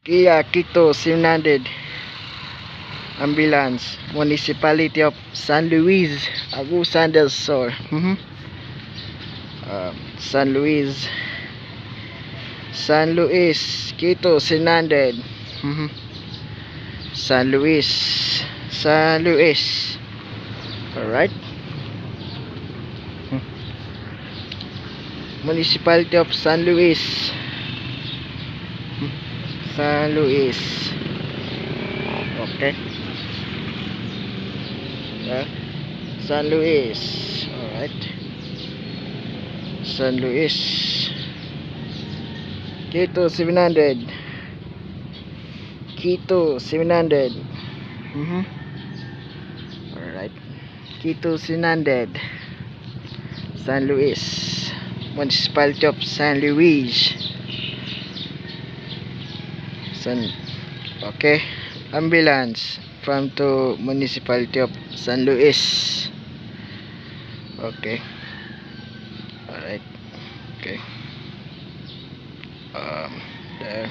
Kia Quito 700 Ambulance, Municipality of San Luis, Agusan del Sur. San Luis, Quito 700. San Luis. Alright. Municipality of San Luis. Okay. San Luis. Alright. San Luis. Quito 700. Alright. Quito 700. San Luis. Municipality of San Luis. Okay. Ambulance from to Municipality of San Luis. Okay. Alright. Okay. There.